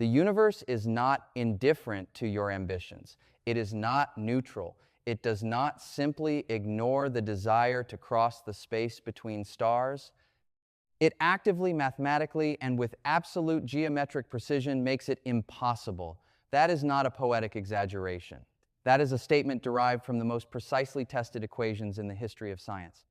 The universe is not indifferent to your ambitions. It is not neutral. It does not simply ignore the desire to cross the space between stars. It actively, mathematically, and with absolute geometric precision makes it impossible. That is not a poetic exaggeration. That is a statement derived from the most precisely tested equations in the history of science.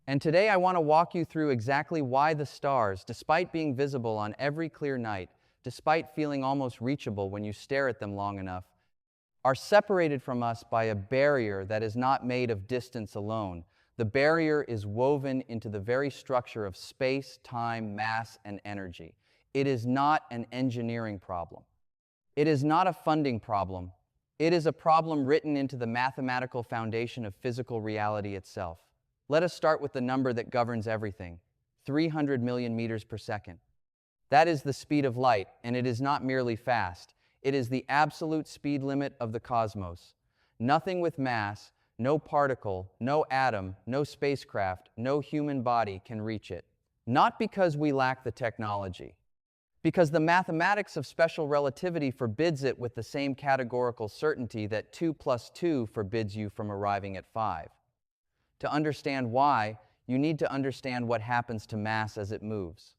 And today I want to walk you through exactly why the stars, despite being visible on every clear night, despite feeling almost reachable when you stare at them long enough, are separated from us by a barrier that is not made of distance alone. The barrier is woven into the very structure of space, time, mass, and energy. It is not an engineering problem. It is not a funding problem. It is a problem written into the mathematical foundation of physical reality itself. Let us start with the number that governs everything: 300 million meters per second. That is the speed of light, and it is not merely fast. It is the absolute speed limit of the cosmos. Nothing with mass, no particle, no atom, no spacecraft, no human body can reach it. Not because we lack the technology, because the mathematics of special relativity forbids it with the same categorical certainty that 2 plus 2 forbids you from arriving at 5. To understand why, you need to understand what happens to mass as it moves.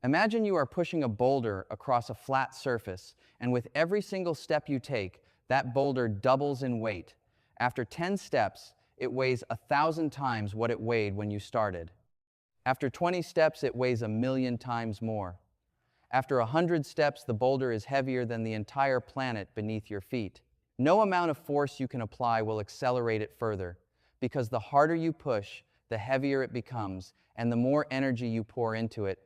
Imagine you are pushing a boulder across a flat surface, and with every single step you take, that boulder doubles in weight. After 10 steps, it weighs 1,000 times what it weighed when you started. After 20 steps, it weighs 1,000,000 times more. After 100 steps, the boulder is heavier than the entire planet beneath your feet. No amount of force you can apply will accelerate it further, because the harder you push, the heavier it becomes, and the more energy you pour into it,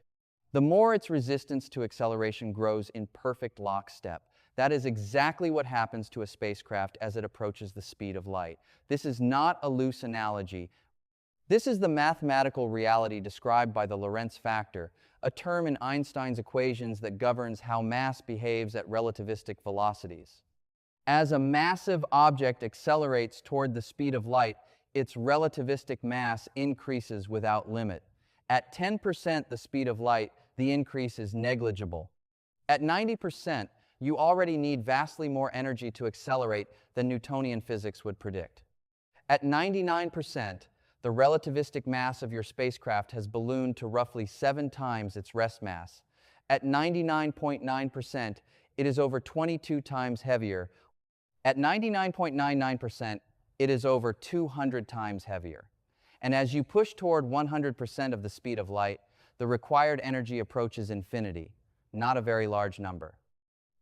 the more its resistance to acceleration grows in perfect lockstep. That is exactly what happens to a spacecraft as it approaches the speed of light. This is not a loose analogy. This is the mathematical reality described by the Lorentz factor, a term in Einstein's equations that governs how mass behaves at relativistic velocities. As a massive object accelerates toward the speed of light, its relativistic mass increases without limit. At 10% the speed of light, the increase is negligible. At 90%, you already need vastly more energy to accelerate than Newtonian physics would predict. At 99%, the relativistic mass of your spacecraft has ballooned to roughly 7 times its rest mass. At 99.9%, it is over 22 times heavier. At 99.99%, it is over 200 times heavier. And as you push toward 100% of the speed of light, the required energy approaches infinity, not a very large number.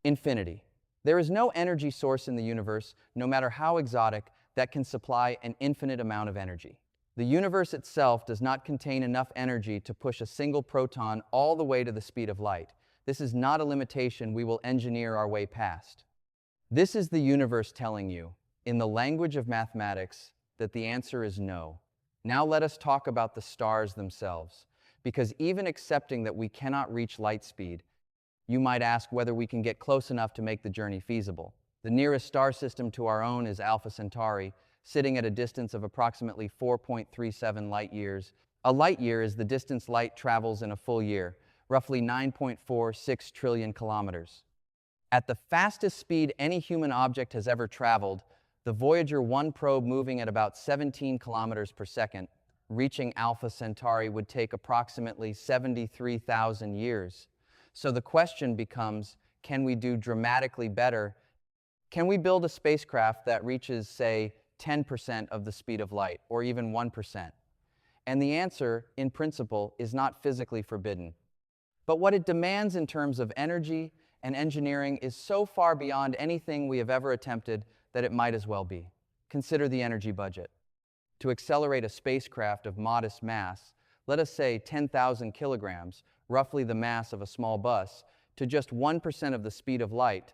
Infinity. There is no energy source in the universe, no matter how exotic, that can supply an infinite amount of energy. The universe itself does not contain enough energy to push a single proton all the way to the speed of light. This is not a limitation we will engineer our way past. This is the universe telling you, in the language of mathematics, that the answer is no. Now let us talk about the stars themselves, because even accepting that we cannot reach light speed, you might ask whether we can get close enough to make the journey feasible. The nearest star system to our own is Alpha Centauri, sitting at a distance of approximately 4.37 light years. A light year is the distance light travels in a full year, roughly 9.46 trillion kilometers. At the fastest speed any human object has ever traveled, the Voyager 1 probe moving at about 17 kilometers per second, reaching Alpha Centauri would take approximately 73,000 years. So the question becomes, can we do dramatically better? Can we build a spacecraft that reaches, say, 10% of the speed of light, or even 1%? And the answer, in principle, is not physically forbidden. But what it demands in terms of energy and engineering is so far beyond anything we have ever attempted that it might as well be. Consider the energy budget. To accelerate a spacecraft of modest mass, let us say 10,000 kilograms, roughly the mass of a small bus, to just 1% of the speed of light,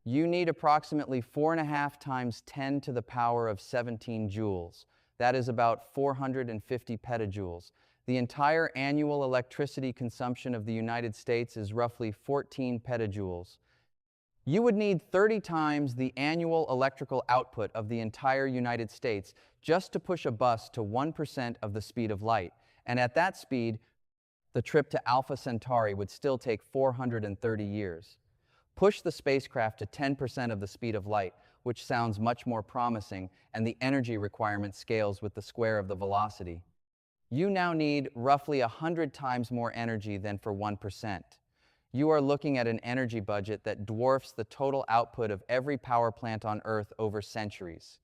you need approximately 4.5 times 10 to the power of 17 joules. That is about 450 petajoules. The entire annual electricity consumption of the United States is roughly 14 petajoules. You would need 30 times the annual electrical output of the entire United States just to push a bus to 1% of the speed of light. And at that speed, the trip to Alpha Centauri would still take 430 years. Push the spacecraft to 10% of the speed of light, which sounds much more promising, and the energy requirement scales with the square of the velocity. You now need roughly 100 times more energy than for 1%. You are looking at an energy budget that dwarfs the total output of every power plant on Earth over centuries.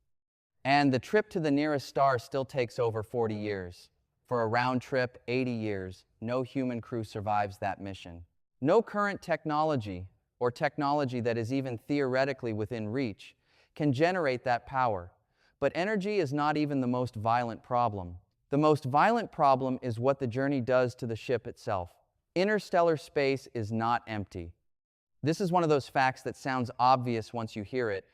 And the trip to the nearest star still takes over 40 years. For a round trip, 80 years, no human crew survives that mission. No current technology, or technology that is even theoretically within reach, can generate that power. But energy is not even the most violent problem. The most violent problem is what the journey does to the ship itself. Interstellar space is not empty. This is one of those facts that sounds obvious once you hear it,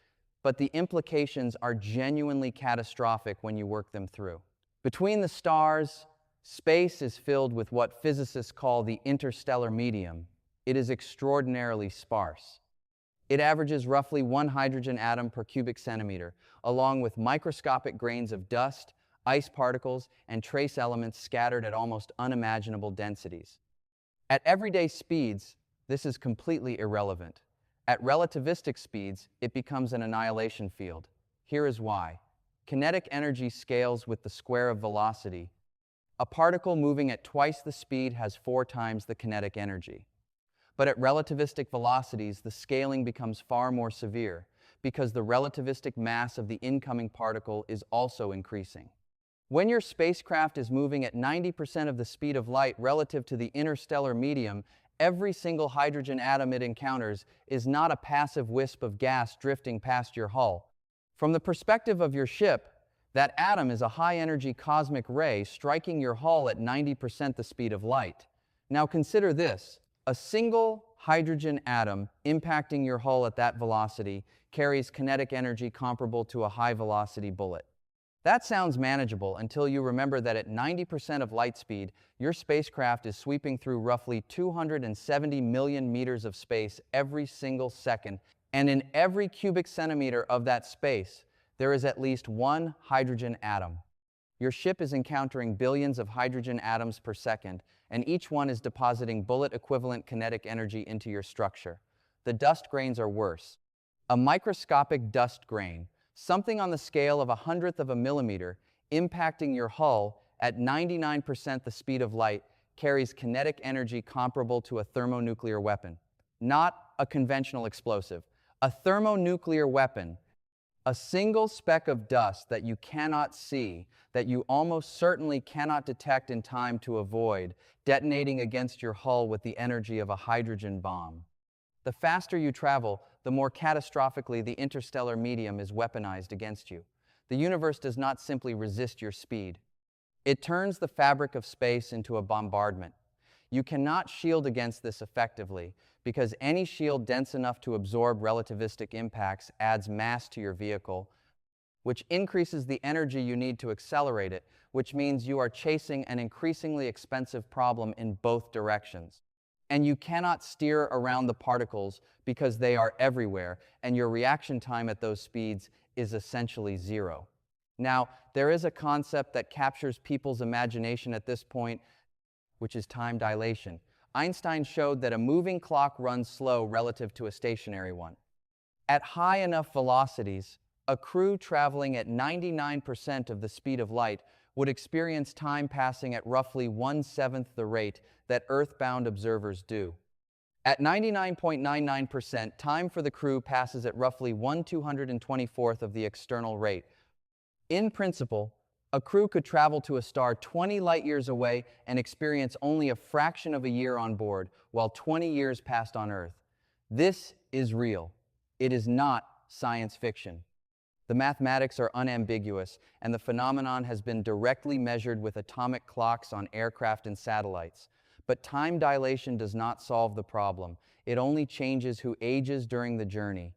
but the implications are genuinely catastrophic when you work them through. Between the stars, space is filled with what physicists call the interstellar medium. It is extraordinarily sparse. It averages roughly 1 hydrogen atom per cubic centimeter, along with microscopic grains of dust, ice particles, and trace elements scattered at almost unimaginable densities. At everyday speeds, this is completely irrelevant. At relativistic speeds, it becomes an annihilation field. Here is why. Kinetic energy scales with the square of velocity. A particle moving at twice the speed has 4 times the kinetic energy. But at relativistic velocities, the scaling becomes far more severe because the relativistic mass of the incoming particle is also increasing. When your spacecraft is moving at 90% of the speed of light relative to the interstellar medium, every single hydrogen atom it encounters is not a passive wisp of gas drifting past your hull. From the perspective of your ship, that atom is a high-energy cosmic ray striking your hull at 90% the speed of light. Now consider this. A single hydrogen atom impacting your hull at that velocity carries kinetic energy comparable to a high-velocity bullet. That sounds manageable until you remember that at 90% of light speed, your spacecraft is sweeping through roughly 270 million meters of space every single second, and in every cubic centimeter of that space, there is at least 1 hydrogen atom. Your ship is encountering billions of hydrogen atoms per second, and each one is depositing bullet-equivalent kinetic energy into your structure. The dust grains are worse. A microscopic dust grain, something on the scale of 1/100th of a millimeter, impacting your hull at 99% the speed of light, carries kinetic energy comparable to a thermonuclear weapon. Not a conventional explosive. A thermonuclear weapon. A single speck of dust that you cannot see, that you almost certainly cannot detect in time to avoid, detonating against your hull with the energy of a hydrogen bomb. The faster you travel, the more catastrophically the interstellar medium is weaponized against you. The universe does not simply resist your speed. It turns the fabric of space into a bombardment. You cannot shield against this effectively, because any shield dense enough to absorb relativistic impacts adds mass to your vehicle, which increases the energy you need to accelerate it, which means you are chasing an increasingly expensive problem in both directions. And you cannot steer around the particles because they are everywhere, and your reaction time at those speeds is essentially zero. Now, there is a concept that captures people's imagination at this point, which is time dilation. Einstein showed that a moving clock runs slow relative to a stationary one. At high enough velocities, a crew traveling at 99% of the speed of light would experience time passing at roughly 1/7 the rate that Earth-bound observers do. At 99.99%, time for the crew passes at roughly 1/224th of the external rate. In principle, a crew could travel to a star 20 light-years away and experience only a fraction of a year on board, while 20 years passed on Earth. This is real. It is not science fiction. The mathematics are unambiguous, and the phenomenon has been directly measured with atomic clocks on aircraft and satellites. But time dilation does not solve the problem. It only changes who ages during the journey.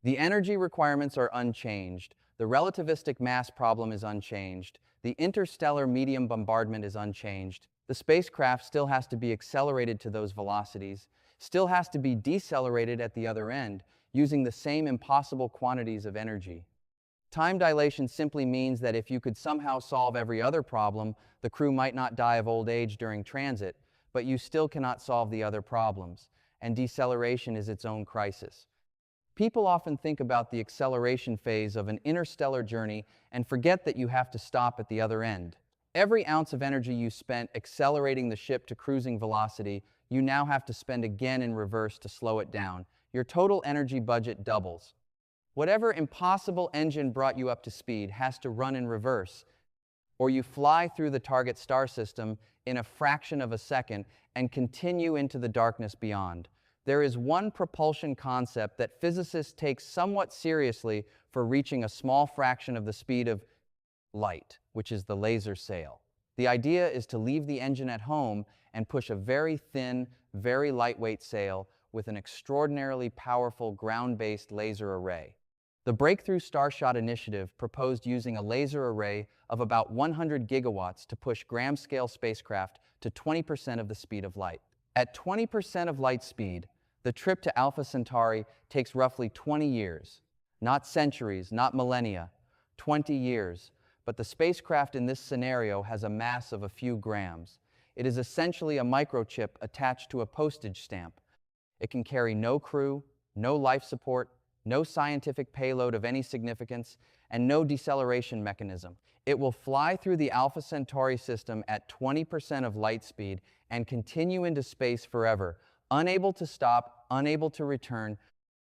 The energy requirements are unchanged. The relativistic mass problem is unchanged. The interstellar medium bombardment is unchanged. The spacecraft still has to be accelerated to those velocities, still has to be decelerated at the other end, using the same impossible quantities of energy. Time dilation simply means that if you could somehow solve every other problem, the crew might not die of old age during transit, but you still cannot solve the other problems. and deceleration is its own crisis. People often think about the acceleration phase of an interstellar journey and forget that you have to stop at the other end. Every ounce of energy you spent accelerating the ship to cruising velocity, you now have to spend again in reverse to slow it down. Your total energy budget doubles. Whatever impossible engine brought you up to speed has to run in reverse, or you fly through the target star system in a fraction of a second and continue into the darkness beyond. There is one propulsion concept that physicists take somewhat seriously for reaching a small fraction of the speed of light, which is the laser sail. The idea is to leave the engine at home and push a very thin, very lightweight sail with an extraordinarily powerful ground-based laser array. The Breakthrough Starshot initiative proposed using a laser array of about 100 gigawatts to push gram-scale spacecraft to 20% of the speed of light. At 20% of light speed, the trip to Alpha Centauri takes roughly 20 years. Not centuries, not millennia, 20 years. But the spacecraft in this scenario has a mass of a few grams. It is essentially a microchip attached to a postage stamp. It can carry no crew, no life support, no scientific payload of any significance, and no deceleration mechanism. It will fly through the Alpha Centauri system at 20% of light speed and continue into space forever, unable to stop, unable to return,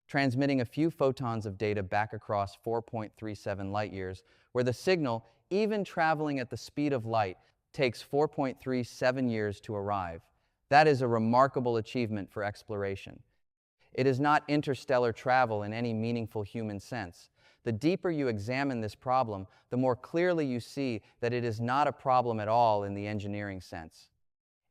transmitting a few photons of data back across 4.37 light years, where the signal, even traveling at the speed of light, takes 4.37 years to arrive. That is a remarkable achievement for exploration. It is not interstellar travel in any meaningful human sense. The deeper you examine this problem, the more clearly you see that it is not a problem at all in the engineering sense.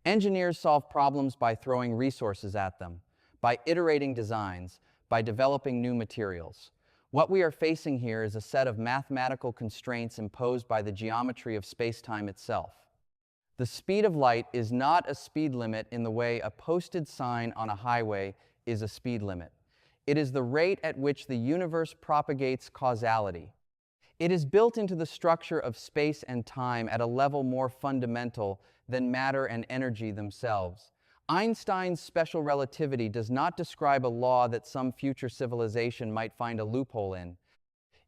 Engineers solve problems by throwing resources at them, by iterating designs, by developing new materials. What we are facing here is a set of mathematical constraints imposed by the geometry of space-time itself. The speed of light is not a speed limit in the way a posted sign on a highway is a speed limit. It is the rate at which the universe propagates causality. It is built into the structure of space and time at a level more fundamental than matter and energy themselves. Einstein's special relativity does not describe a law that some future civilization might find a loophole in.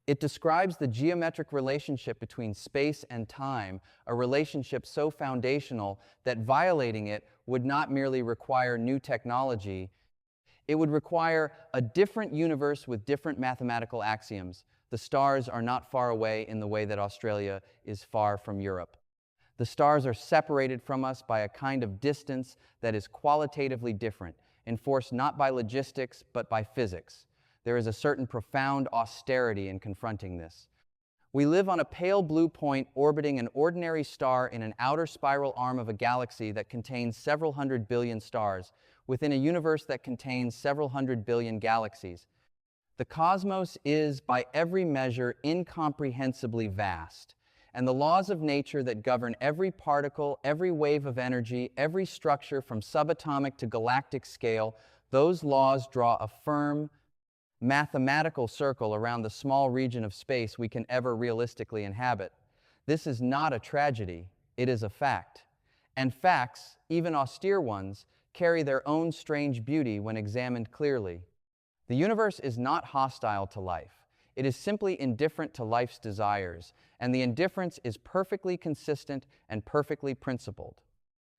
It describes the geometric relationship between space and time, a relationship so foundational that violating it would not merely require new technology, it would require a different universe with different mathematical axioms. The stars are not far away in the way that Australia is far from Europe. The stars are separated from us by a kind of distance that is qualitatively different, enforced not by logistics but by physics. There is a certain profound austerity in confronting this. We live on a pale blue point orbiting an ordinary star in an outer spiral arm of a galaxy that contains several hundred billion stars, within a universe that contains several hundred billion galaxies. The cosmos is, by every measure, incomprehensibly vast, and the laws of nature that govern every particle, every wave of energy, every structure from subatomic to galactic scale, those laws draw a firm, mathematical circle around the small region of space we can ever realistically inhabit. This is not a tragedy, it is a fact. And facts, even austere ones, carry their own strange beauty when examined clearly. The universe is not hostile to life. It is simply indifferent to life's desires, and the indifference is perfectly consistent and perfectly principled.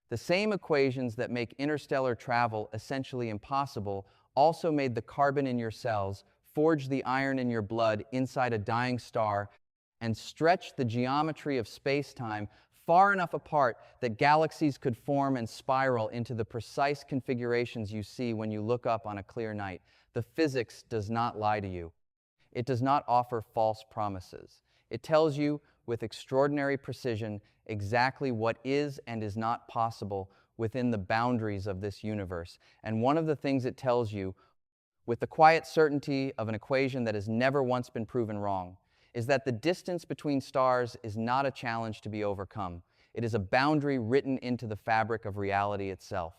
The same equations that make interstellar travel essentially impossible also made the carbon in your cells, forged the iron in your blood inside a dying star, and stretched the geometry of space-time far enough apart that galaxies could form and spiral into the precise configurations you see when you look up on a clear night. The physics does not lie to you. It does not offer false promises. It tells you with extraordinary precision exactly what is and is not possible within the boundaries of this universe. And one of the things it tells you, with the quiet certainty of an equation that has never once been proven wrong, is that the distance between stars is not a challenge to be overcome. It is a boundary written into the fabric of reality itself.